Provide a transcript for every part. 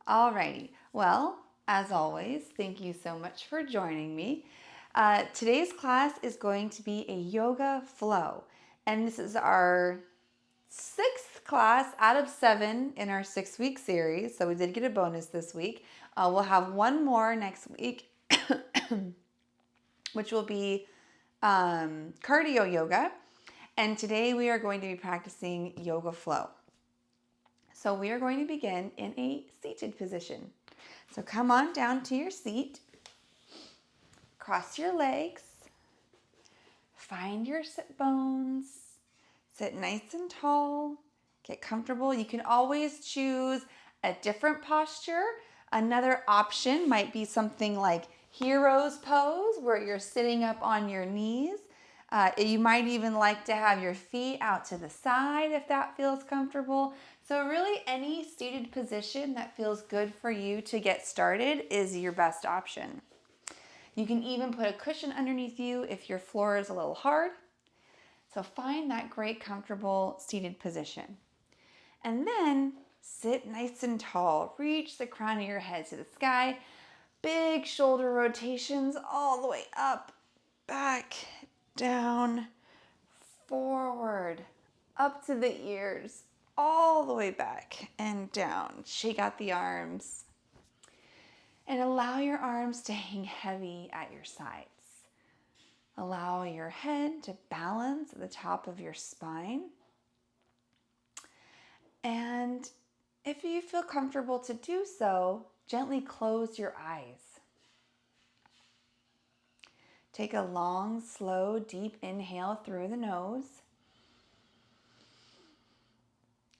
Alrighty. Well, as always, thank you so much for joining me. Today's class is going to be a yoga flow, and this is our sixth class out of 7 in our 6-week series. So we did get a bonus this week. We'll have one more next week, which will be cardio yoga. And today we are going to be practicing yoga flow. So we are going to begin in a seated position. So come on down to your seat, cross your legs, find your sit bones, sit nice and tall, get comfortable. You can always choose a different posture. Another option might be something like hero's pose, where you're sitting up on your knees. You might even like to have your feet out to the side if that feels comfortable. So really any seated position that feels good for you to get started is your best option. You can even put a cushion underneath you if your floor is a little hard. So find that great comfortable seated position. And then sit nice and tall. Reach the crown of your head to the sky. Big shoulder rotations all the way up, back, down, forward, up to the ears, all the way back and down. Shake out the arms. And allow your arms to hang heavy at your sides. Allow your head to balance at the top of your spine. And if you feel comfortable to do so, gently close your eyes. Take a long, slow, deep inhale through the nose.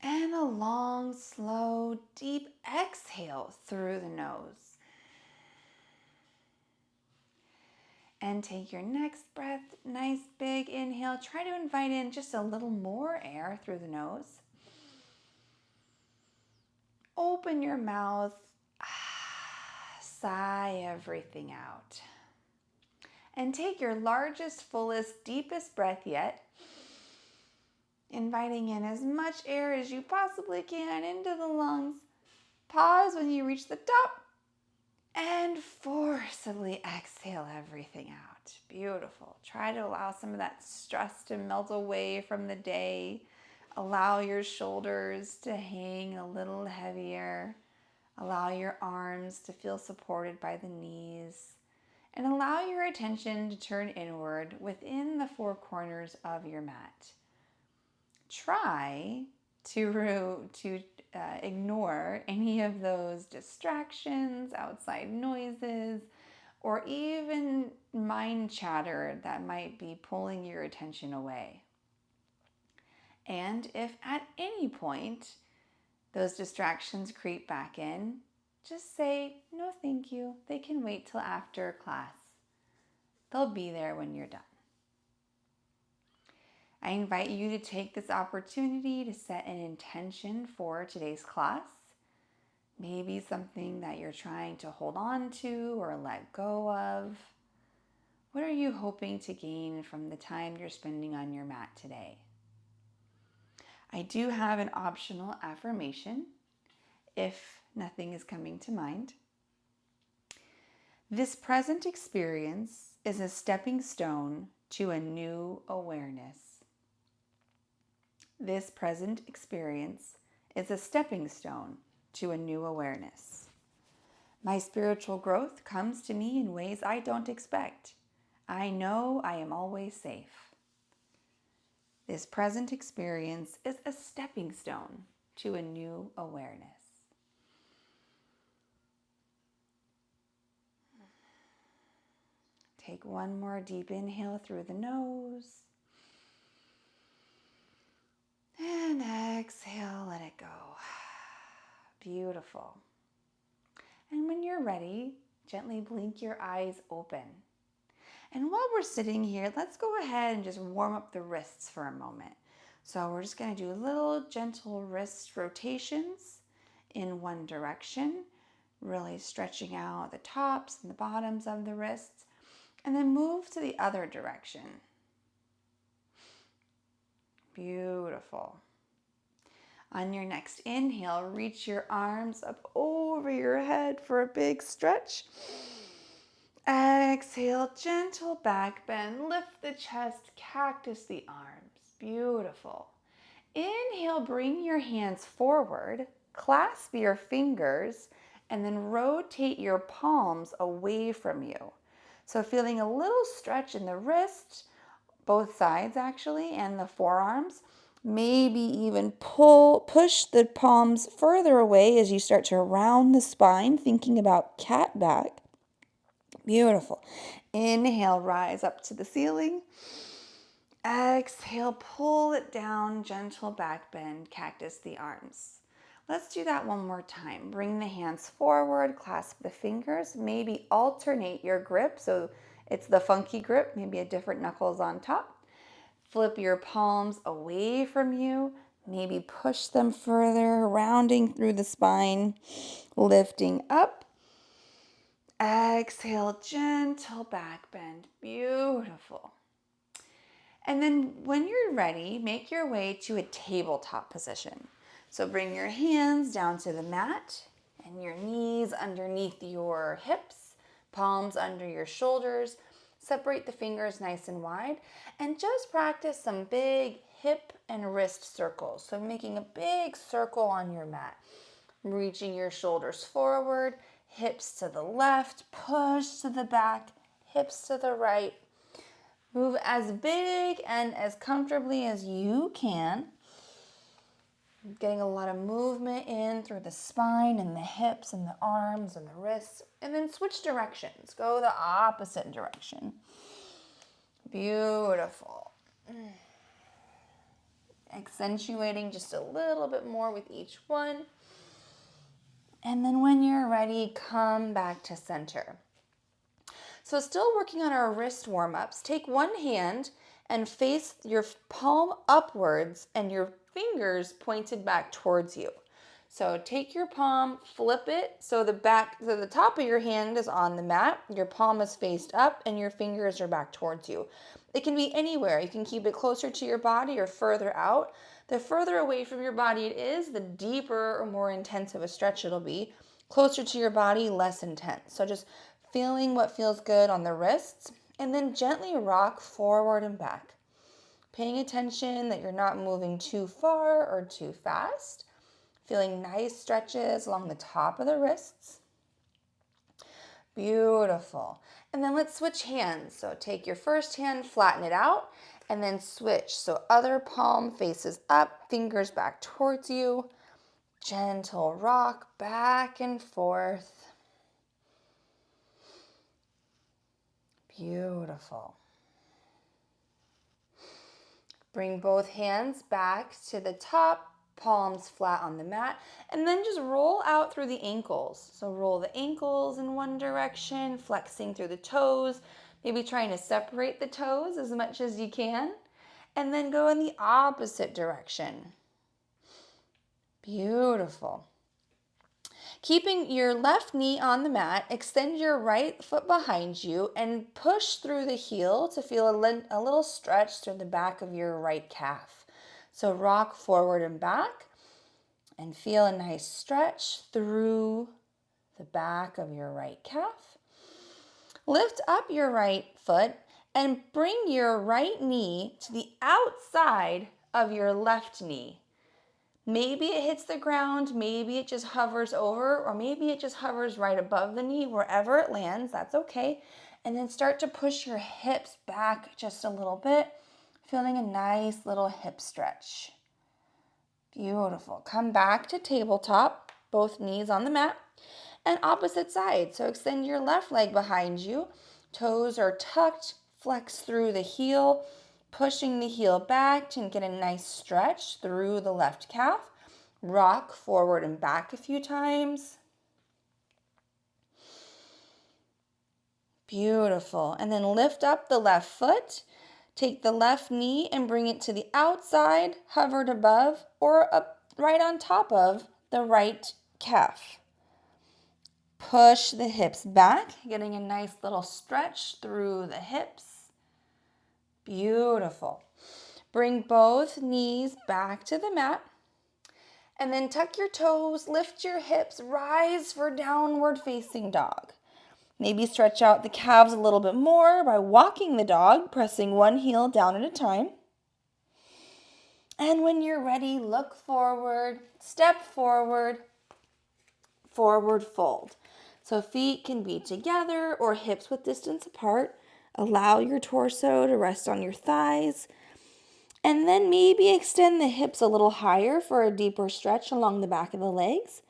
And a long, slow, deep exhale through the nose. And take your next breath, nice big inhale. Try to invite in just a little more air through the nose. Open your mouth, sigh everything out. And take your largest, fullest, deepest breath yet. Inviting in as much air as you possibly can into the lungs. Pause when you reach the top. And forcibly exhale everything out. Beautiful. Try to allow some of that stress to melt away from the day. Allow your shoulders to hang a little heavier. Allow your arms to feel supported by the knees. And allow your attention to turn inward within the 4 corners of your mat. Try to ignore any of those distractions, outside noises, or even mind chatter that might be pulling your attention away. And if at any point those distractions creep back in, just say, no thank you, they can wait till after class. They'll be there when you're done. I invite you to take this opportunity to set an intention for today's class. Maybe something that you're trying to hold on to or let go of. What are you hoping to gain from the time you're spending on your mat today? I do have an optional affirmation if nothing is coming to mind. This present experience is a stepping stone to a new awareness. This present experience is a stepping stone to a new awareness. My spiritual growth comes to me in ways I don't expect. I know I am always safe. This present experience is a stepping stone to a new awareness. Take one more deep inhale through the nose. And exhale, let it go. Beautiful. And when you're ready, gently blink your eyes open. And while we're sitting here, let's go ahead and just warm up the wrists for a moment. So we're just going to do little gentle wrist rotations in one direction, really stretching out the tops and the bottoms of the wrists, and then move to the other direction. Beautiful. On your next inhale, reach your arms up over your head for a big stretch. Exhale, gentle back bend. Lift the chest, cactus the arms. Beautiful. Inhale, bring your hands forward, clasp your fingers, and then rotate your palms away from you. So feeling a little stretch in the wrist, both sides actually, and the forearms. Maybe even push the palms further away as you start to round the spine, thinking about cat back. Beautiful. Inhale, rise up to the ceiling. Exhale, pull it down, gentle back bend, cactus the arms. Let's do that one more time. Bring the hands forward, clasp the fingers, maybe alternate your grip. So it's the funky grip, maybe a different knuckles on top. Flip your palms away from you, maybe push them further, rounding through the spine, lifting up. Exhale, gentle back bend. Beautiful. And then when you're ready, make your way to a tabletop position. So bring your hands down to the mat and your knees underneath your hips, palms under your shoulders. Separate the fingers nice and wide and just practice some big hip and wrist circles. So making a big circle on your mat, reaching your shoulders forward, hips to the left, push to the back, hips to the right. Move as big and as comfortably as you can. Getting a lot of movement in through the spine and the hips and the arms and the wrists. And then switch directions. Go the opposite direction. Beautiful. Accentuating just a little bit more with each one. And then when you're ready, come back to center. So still working on our wrist warm-ups. Take one hand and face your palm upwards and your fingers pointed back towards you. So take your palm, flip it so the top of your hand is on the mat, your palm is faced up, and your fingers are back towards you. It can be anywhere. You can keep it closer to your body or further out. The further away from your body it is, the deeper or more intense of a stretch it'll be. Closer to your body, less intense. So just feeling what feels good on the wrists, and then gently rock forward and back. Paying attention that you're not moving too far or too fast. Feeling nice stretches along the top of the wrists. Beautiful. And then let's switch hands. So take your first hand, flatten it out, and then switch. So other palm faces up, fingers back towards you. Gentle rock back and forth. Beautiful. Bring both hands back to the top, palms flat on the mat, and then just roll out through the ankles. So roll the ankles in one direction, flexing through the toes, maybe trying to separate the toes as much as you can, and then go in the opposite direction. Beautiful. Keeping your left knee on the mat, extend your right foot behind you and push through the heel to feel a little stretch through the back of your right calf. So rock forward and back and feel a nice stretch through the back of your right calf. Lift up your right foot and bring your right knee to the outside of your left knee. Maybe it hits the ground, maybe it just hovers over, or maybe it just hovers right above the knee, wherever it lands, that's okay. And then start to push your hips back just a little bit, feeling a nice little hip stretch. Beautiful. Come back to tabletop, both knees on the mat, and opposite side. So extend your left leg behind you, toes are tucked, flex through the heel, pushing the heel back to get a nice stretch through the left calf. Rock forward and back a few times. Beautiful. And then lift up the left foot. Take the left knee and bring it to the outside, hovered above or up right on top of the right calf. Push the hips back, getting a nice little stretch through the hips. Beautiful. Bring both knees back to the mat And then tuck your toes, lift your hips, rise for downward facing dog. Maybe stretch out the calves a little bit more by walking the dog, pressing one heel down at a time. And when you're ready, look forward, step forward, forward fold. So feet can be together or hips width distance apart. Allow your torso to rest on your thighs. And then maybe extend the hips a little higher for a deeper stretch along the back of the legs.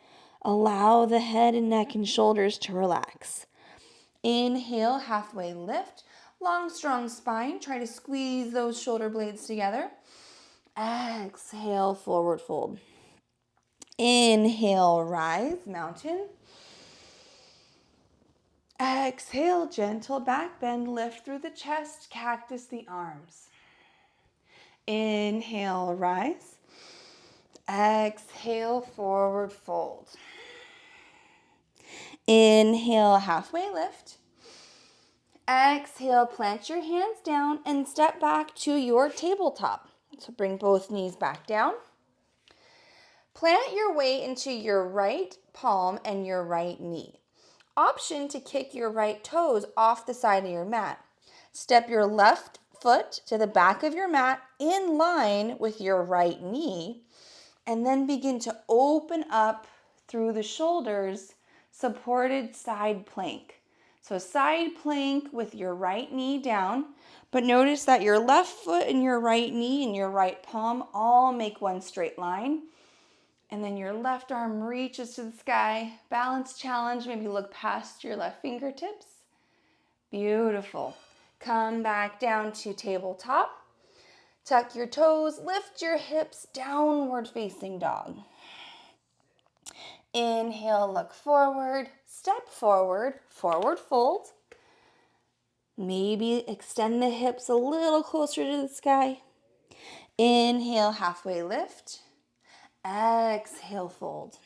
Allow the head and neck and shoulders to relax. Inhale, halfway lift. Long, strong spine. Try to squeeze those shoulder blades together. Exhale, forward fold. Inhale, rise, mountain. Exhale, gentle back bend. Lift through the chest, cactus the arms. Inhale, rise. Exhale, forward fold. Inhale, halfway lift. Exhale, plant your hands down and step back to your tabletop. So bring both knees back down. Plant your weight into your right palm and your right knee. Option to kick your right toes off the side of your mat. Step your left foot to the back of your mat in line with your right knee, and then begin to open up through the shoulders, supported side plank. So side plank with your right knee down, but notice that your left foot and your right knee and your right palm all make one straight line. And then your left arm reaches to the sky. Balance challenge, maybe look past your left fingertips. Beautiful. Come back down to tabletop. Tuck your toes, lift your hips, downward facing dog. Inhale, look forward, step forward, forward fold. Maybe extend the hips a little closer to the sky. Inhale, halfway lift. Exhale, fold.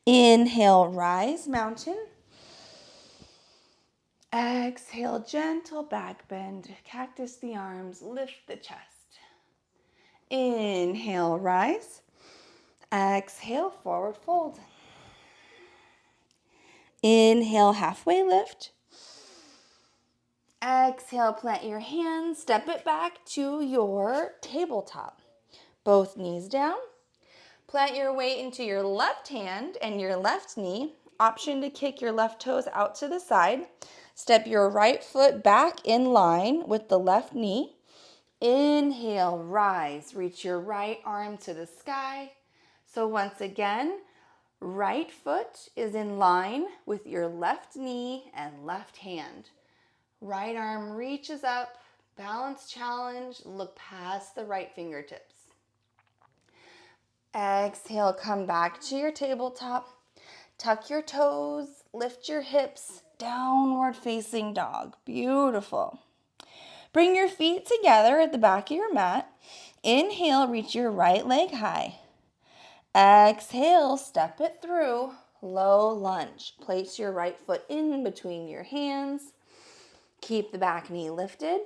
Inhale, rise, mountain. Exhale, gentle back bend, cactus the arms, lift the chest. Inhale, rise. Exhale, forward fold. Inhale, halfway lift. Exhale, plant your hands, step it back to your tabletop. Both knees down. Plant your weight into your left hand and your left knee. Option to kick your left toes out to the side. Step your right foot back in line with the left knee. Inhale, rise. Reach your right arm to the sky. So once again, right foot is in line with your left knee and left hand. Right arm reaches up, balance challenge, look past the right fingertips. Exhale, come back to your tabletop. Tuck your toes, lift your hips, downward facing dog. Beautiful. Bring your feet together at the back of your mat. Inhale, reach your right leg high. Exhale, step it through, low lunge. Place your right foot in between your hands. Keep the back knee lifted.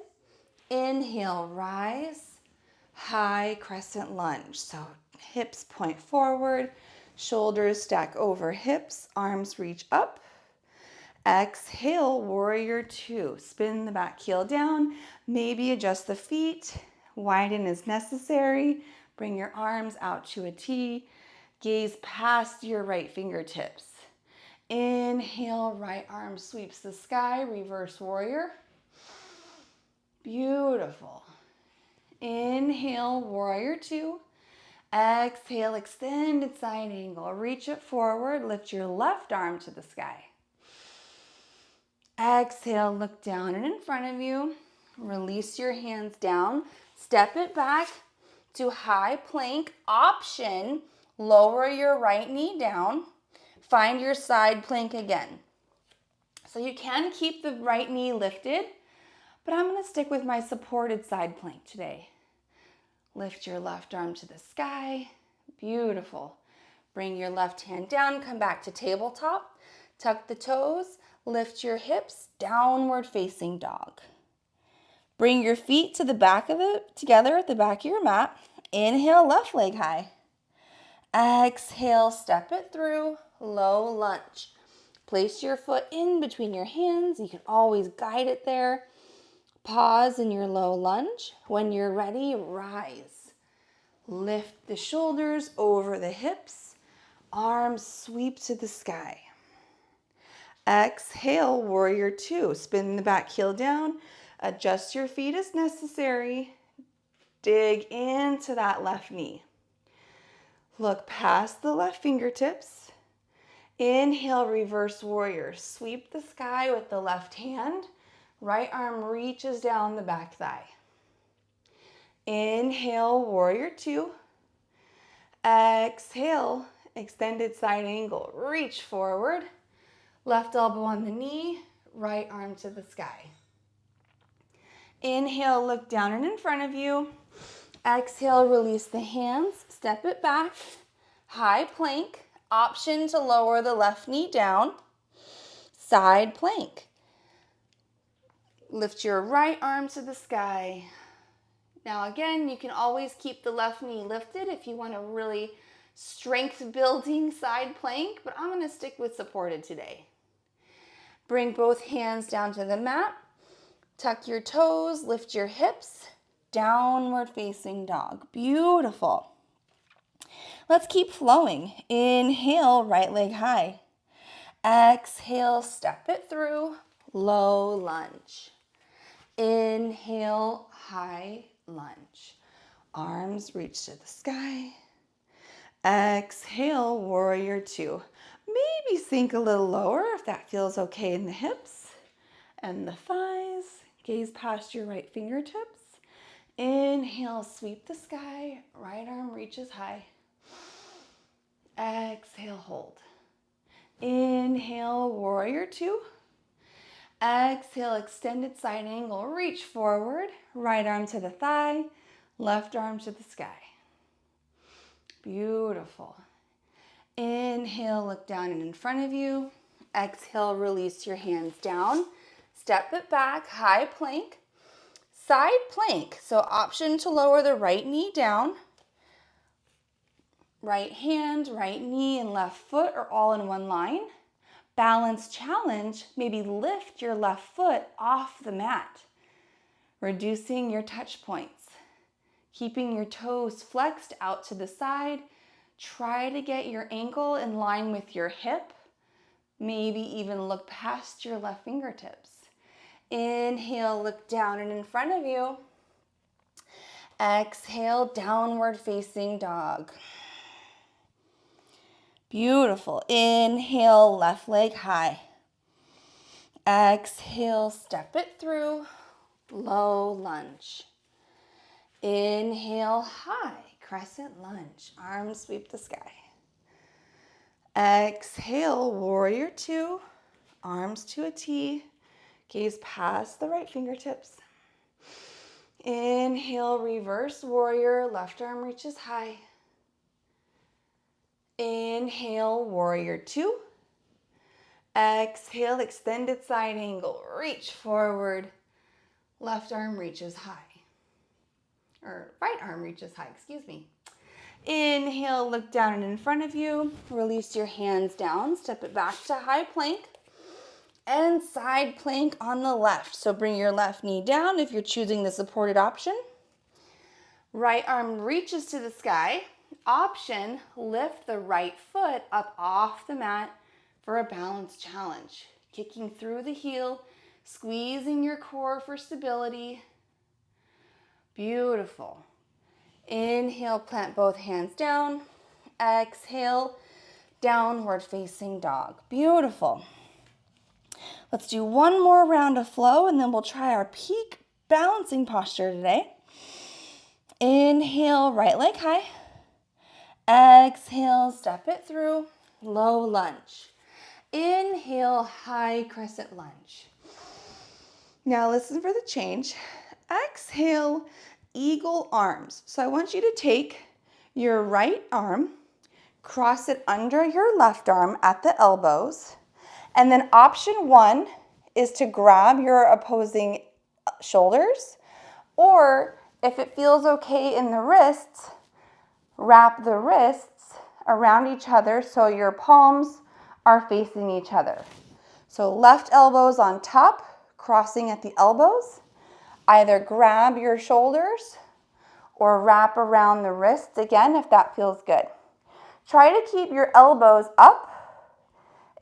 Inhale, rise, high crescent lunge. So hips point forward, shoulders stack over hips, arms reach up. Exhale, warrior two. Spin the back heel down, maybe adjust the feet, widen as necessary. Bring your arms out to a T. Gaze past your right fingertips. Inhale, right arm sweeps the sky, reverse warrior. Beautiful. Inhale, warrior two. Exhale, extended side angle. Reach it forward, lift your left arm to the sky. Exhale, look down and in front of you. Release your hands down. Step it back to high plank. Option, lower your right knee down. Find your side plank again. So you can keep the right knee lifted, but I'm going to stick with my supported side plank today. Lift your left arm to the sky. Beautiful. Bring your left hand down, come back to tabletop. Tuck the toes, lift your hips, downward facing dog. Bring your feet to the back of it together at the back of your mat. Inhale, left leg high. Exhale, step it through, low lunge. Place your foot in between your hands. You can always guide it there. Pause in your low lunge. When you're ready, rise. Lift the shoulders over the hips. Arms sweep to the sky. Exhale, warrior two. Spin the back heel down. Adjust your feet as necessary. Dig into that left knee. Look past the left fingertips. Inhale, reverse warrior. Sweep the sky with the left hand. Right arm reaches down the back thigh. Inhale, warrior two. Exhale, extended side angle. Reach forward. Left elbow on the knee, right arm to the sky. Inhale, look down and in front of you. Exhale, release the hands, step it back. High plank, option to lower the left knee down. Side plank. Lift your right arm to the sky. Now again, you can always keep the left knee lifted if you want a really strength building side plank, but I'm gonna stick with supported today. Bring both hands down to the mat. Tuck your toes, lift your hips. Downward facing dog. Beautiful. Let's keep flowing. Inhale, right leg high. Exhale, step it through. Low lunge. Inhale, high lunge. Arms reach to the sky. Exhale, warrior two. Maybe sink a little lower if that feels okay in the hips and the thighs. Gaze past your right fingertips. Inhale, sweep the sky. Right arm reaches high. Exhale, hold. Inhale, warrior two. Exhale, extended side angle. Reach forward. Right arm to the thigh. Left arm to the sky. Beautiful. Inhale, look down and in front of you. Exhale, release your hands down. Step it back, high plank. Side plank, so option to lower the right knee down. Right hand, right knee, and left foot are all in one line. Balance challenge, maybe lift your left foot off the mat, reducing your touch points. Keeping your toes flexed out to the side. Try to get your ankle in line with your hip. Maybe even look past your left fingertips. Inhale, look down and in front of you. Exhale, downward facing dog. Beautiful. Inhale, left leg high. Exhale, step it through. Low lunge. Inhale, high, crescent lunge. Arms sweep the sky. Exhale, warrior two. Arms to a T. Gaze past the right fingertips. Inhale, reverse warrior. Left arm reaches high. Inhale, warrior two. Exhale, extended side angle. Reach forward. Left arm reaches high. Or right arm reaches high, excuse me. Inhale, look down and in front of you. Release your hands down, step it back to high plank. And side plank on the left. So bring your left knee down if you're choosing the supported option. Right arm reaches to the sky. Option, lift the right foot up off the mat for a balance challenge. Kicking through the heel, squeezing your core for stability. Beautiful. Inhale, plant both hands down. Exhale, downward facing dog. Beautiful. Let's do one more round of flow and then we'll try our peak balancing posture today. Inhale, right leg high. Exhale, step it through. Low lunge. Inhale, high crescent lunge. Now listen for the change. Exhale, eagle arms. So I want you to take your right arm, cross it under your left arm at the elbows, and then option one is to grab your opposing shoulders, or if it feels okay in the wrists, wrap the wrists around each other so your palms are facing each other. So left elbows on top, crossing at the elbows. Either grab your shoulders or wrap around the wrists again if that feels good. Try to keep your elbows up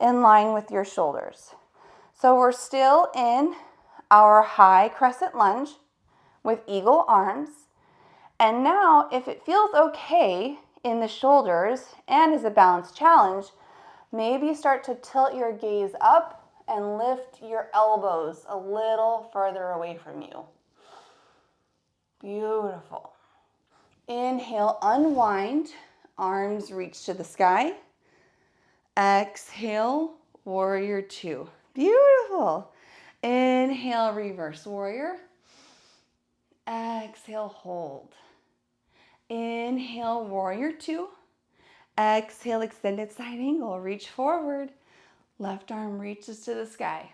in line with your shoulders. So we're still in our high crescent lunge with eagle arms. And now, if it feels okay in the shoulders and as a balance challenge, maybe start to tilt your gaze up and lift your elbows a little further away from you. Beautiful. Inhale, unwind, arms reach to the sky. Exhale, warrior two. Beautiful. Inhale, reverse warrior. Exhale, hold. Inhale, warrior two. Exhale, extended side angle, reach forward. Left arm reaches to the sky.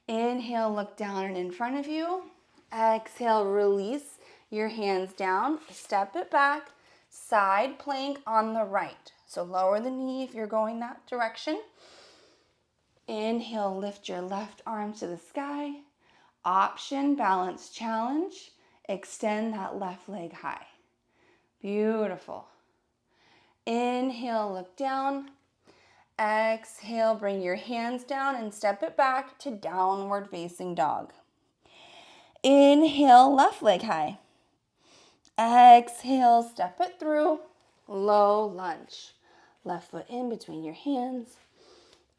Inhale, look down and in front of you. Exhale, release your hands down, step it back, side plank on the right. So lower the knee if you're going that direction. Inhale, lift your left arm to the sky. Option, balance challenge. Extend that left leg high. Beautiful. Inhale, look down. Exhale, bring your hands down and step it back to downward facing dog. Inhale, left leg high. Exhale, step it through. Low lunge. Left foot in between your hands.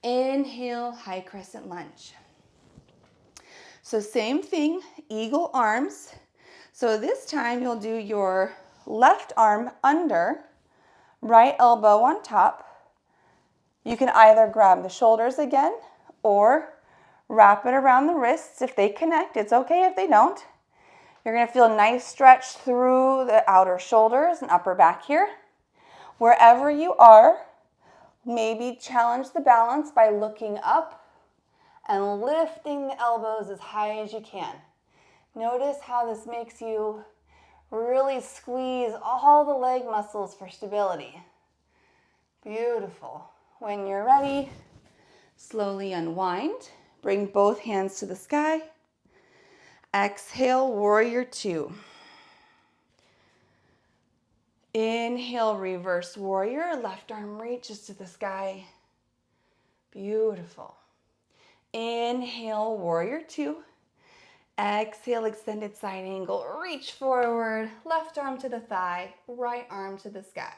Inhale, high crescent lunge. So same thing, eagle arms. So this time you'll do your left arm under, right elbow on top. You can either grab the shoulders again or wrap it around the wrists. If they connect, it's okay if they don't. You're going to feel a nice stretch through the outer shoulders and upper back here. Wherever you are, maybe challenge the balance by looking up and lifting the elbows as high as you can. Notice how this makes you really squeeze all the leg muscles for stability. Beautiful. When you're ready, slowly unwind. Bring both hands to the sky. Exhale, warrior two. Inhale, reverse warrior. Left arm reaches to the sky. Beautiful. Inhale, warrior two. Exhale, extended side angle. Reach forward. Left arm to the thigh. Right arm to the sky.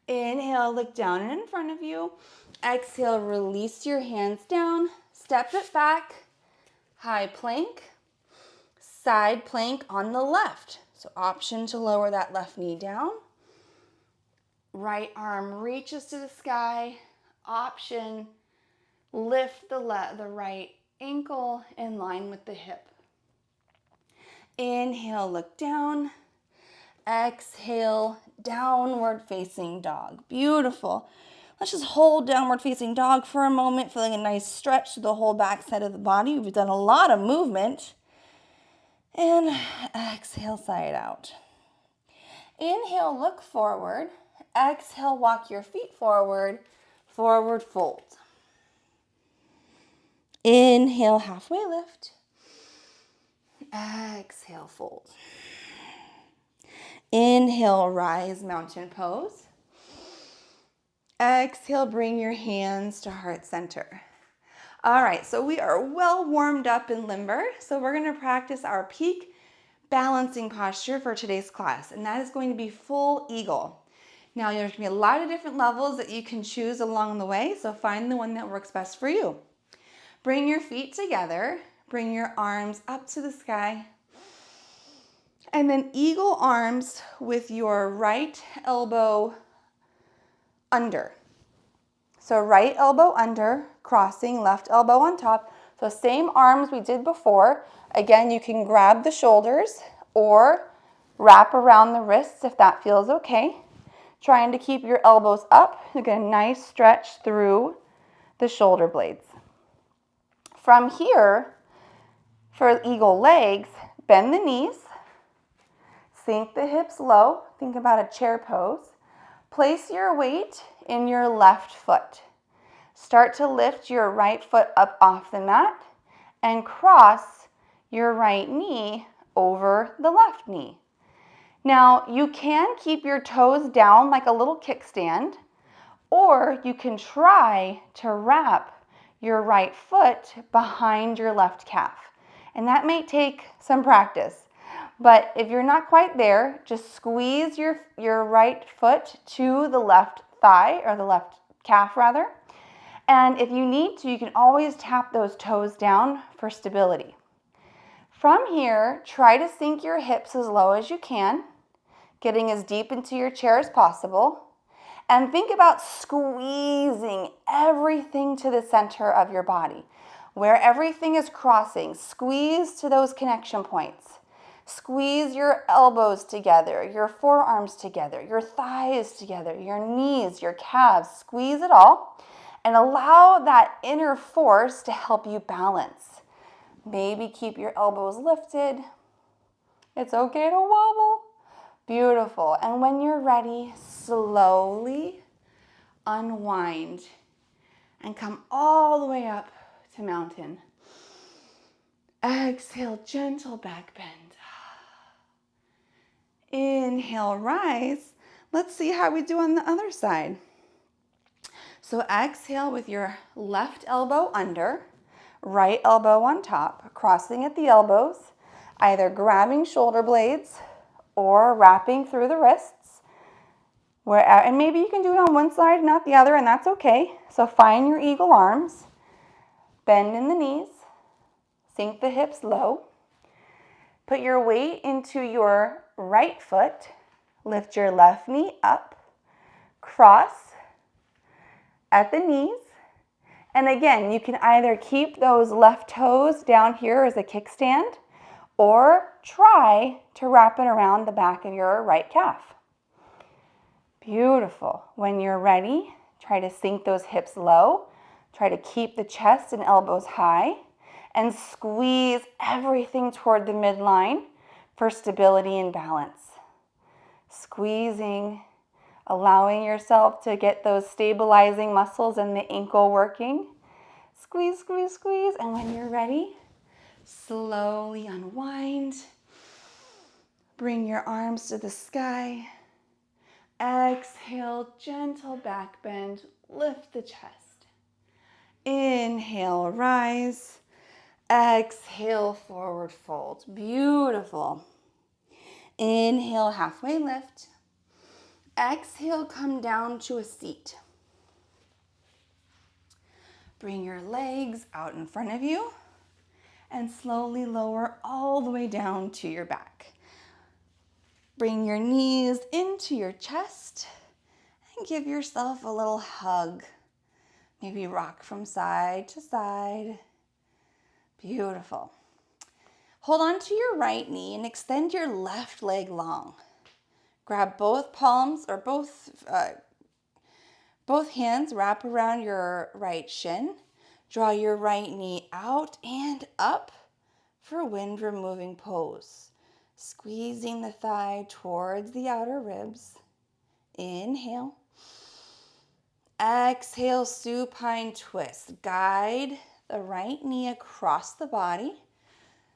Inhale, look down and in front of you. Exhale, release your hands down. Step it back. High plank. Side plank on the left. So option to lower that left knee down. Right arm reaches to the sky. Option, lift the right ankle in line with the hip. Inhale, look down. Exhale, downward facing dog. Beautiful. Let's just hold downward facing dog for a moment, feeling a nice stretch to the whole back side of the body. We've done a lot of movement. And exhale, side out. Inhale, look forward. Exhale, walk your feet forward. Forward fold. Inhale, halfway lift. Exhale, fold. Inhale, rise, mountain pose. Exhale, bring your hands to heart center. All right, so we are well warmed up and limber. So we're gonna practice our peak balancing posture for today's class, and that is going to be full eagle. Now there's gonna be a lot of different levels that you can choose along the way, so find the one that works best for you. Bring your feet together, bring your arms up to the sky, and then eagle arms with your right elbow under. So right elbow under, crossing, left elbow on top. So same arms we did before. Again, you can grab the shoulders or wrap around the wrists if that feels okay. Trying to keep your elbows up. You get a nice stretch through the shoulder blades. From here, for eagle legs, bend the knees, sink the hips low. Think about a chair pose. Place your weight in your left foot. Start to lift your right foot up off the mat and cross your right knee over the left knee. Now, you can keep your toes down like a little kickstand, or you can try to wrap your right foot behind your left calf. And that may take some practice. But if you're not quite there, just squeeze your right foot to the left thigh, or the left calf rather. And if you need to, you can always tap those toes down for stability. From here, try to sink your hips as low as you can, getting as deep into your chair as possible. And think about squeezing everything to the center of your body. Where everything is crossing, squeeze to those connection points. Squeeze your elbows together, your forearms together, your thighs together, your knees, your calves. Squeeze it all and allow that inner force to help you balance. Maybe keep your elbows lifted. It's okay to wobble. Beautiful. And when you're ready, slowly unwind and come all the way up to mountain. Exhale, gentle back bend. Inhale, rise. Let's see how we do on the other side. So exhale with your left elbow under, right elbow on top, crossing at the elbows, either grabbing shoulder blades or wrapping through the wrists. And maybe you can do it on one side, not the other, and that's okay. So find your eagle arms, bend in the knees, sink the hips low. Put your weight into your right foot, lift your left knee up, cross at the knees. And again, you can either keep those left toes down here as a kickstand or try to wrap it around the back of your right calf. Beautiful. When you're ready, try to sink those hips low. Try to keep the chest and elbows high and squeeze everything toward the midline for stability and balance. Squeezing, allowing yourself to get those stabilizing muscles in the ankle working. Squeeze, squeeze, squeeze. And when you're ready, slowly unwind. Bring your arms to the sky. Exhale, gentle back bend. Lift the chest. Inhale, rise. Exhale, forward fold. Beautiful. Inhale, halfway lift. Exhale, come down to a seat. Bring your legs out in front of you and slowly lower all the way down to your back. Bring your knees into your chest and give yourself a little hug. Maybe rock from side to side. Beautiful. Hold on to your right knee and extend your left leg long. Grab both palms or both hands, wrap around your right shin. Draw your right knee out and up for wind removing pose. Squeezing the thigh towards the outer ribs. Inhale. Exhale, supine twist. Guide the right knee across the body.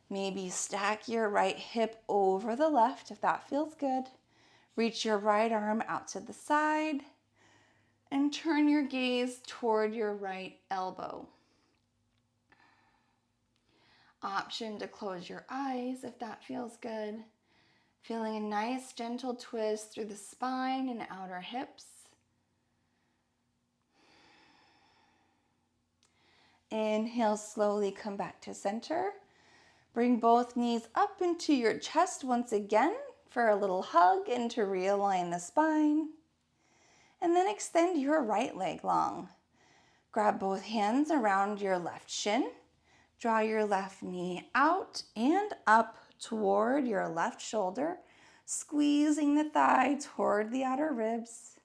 Maybe stack your right hip over the left if that feels good. Reach your right arm out to the side and turn your gaze toward your right elbow. Option to close your eyes if that feels good. Feeling a nice gentle twist through the spine and outer hips. Inhale, slowly come back to center. Bring both knees up into your chest once again for a little hug and to realign the spine. And then extend your right leg long. Grab both hands around your left shin. Draw your left knee out and up toward your left shoulder, squeezing the thigh toward the outer ribs.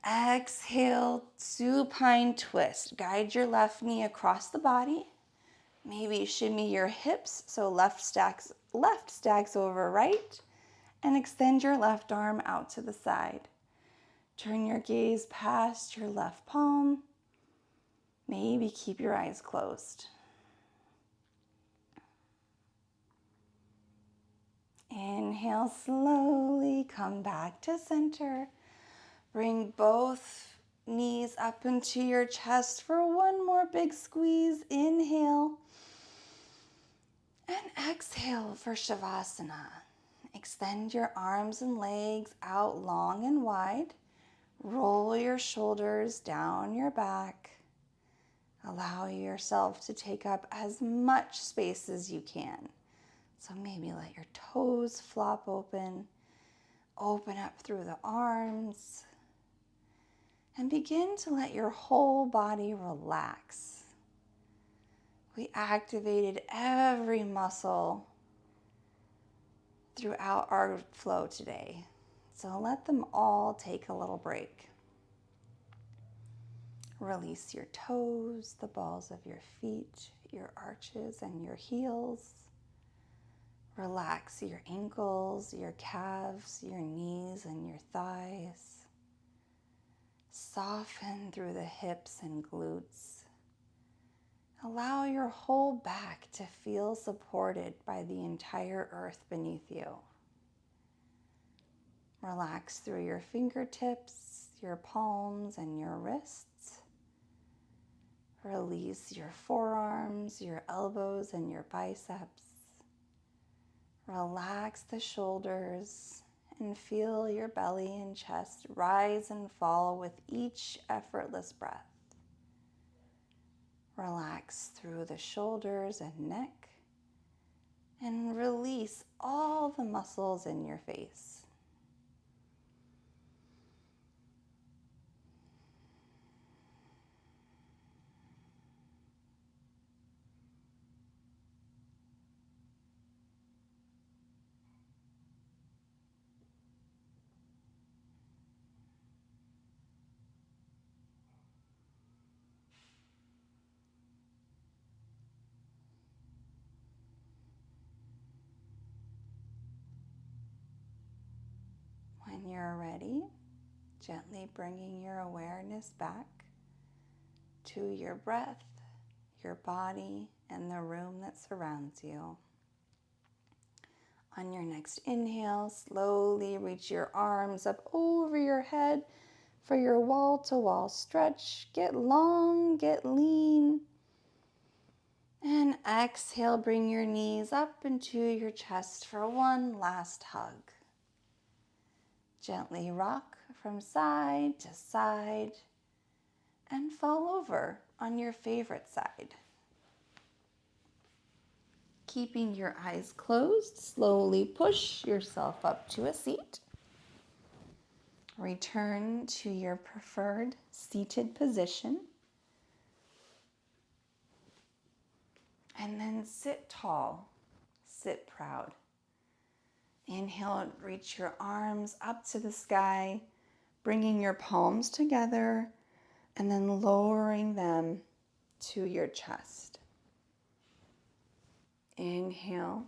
Exhale, supine twist. Guide your left knee across the body. Maybe shimmy your hips so left stacks over right, and extend your left arm out to the side. Turn your gaze past your left palm. Maybe keep your eyes closed. Inhale slowly, come back to center. Bring both knees up into your chest for one more big squeeze. Inhale. And exhale for Shavasana. Extend your arms and legs out long and wide. Roll your shoulders down your back. Allow yourself to take up as much space as you can. So maybe let your toes flop open. Open up through the arms. And begin to let your whole body relax. We activated every muscle throughout our flow today. So let them all take a little break. Release your toes, the balls of your feet, your arches and your heels. Relax your ankles, your calves, your knees and your thighs. Soften through the hips and glutes. Allow your whole back to feel supported by the entire earth beneath you. Relax through your fingertips, your palms, and your wrists. Release your forearms, your elbows, and your biceps. Relax the shoulders and feel your belly and chest rise and fall with each effortless breath. Relax through the shoulders and neck and release all the muscles in your face. When you're ready, gently bringing your awareness back to your breath, your body, and the room that surrounds you. On your next inhale, slowly reach your arms up over your head for your wall-to-wall stretch. Get long, get lean. And exhale, bring your knees up into your chest for one last hug. Gently rock from side to side and fall over on your favorite side. Keeping your eyes closed, slowly push yourself up to a seat. Return to your preferred seated position. And then sit tall, sit proud. Inhale, reach your arms up to the sky, bringing your palms together and then lowering them to your chest. Inhale,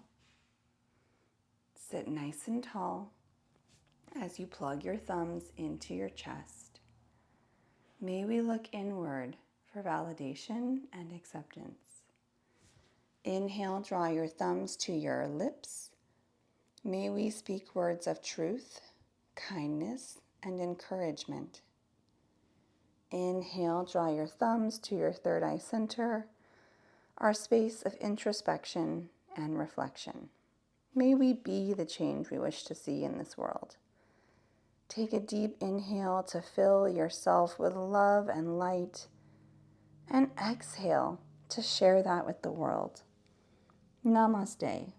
sit nice and tall as you plug your thumbs into your chest. May we look inward for validation and acceptance. Inhale, draw your thumbs to your lips. May we speak words of truth, kindness, and encouragement. Inhale, draw your thumbs to your third eye center, our space of introspection and reflection. May we be the change we wish to see in this world. Take a deep inhale to fill yourself with love and light, and exhale to share that with the world. Namaste.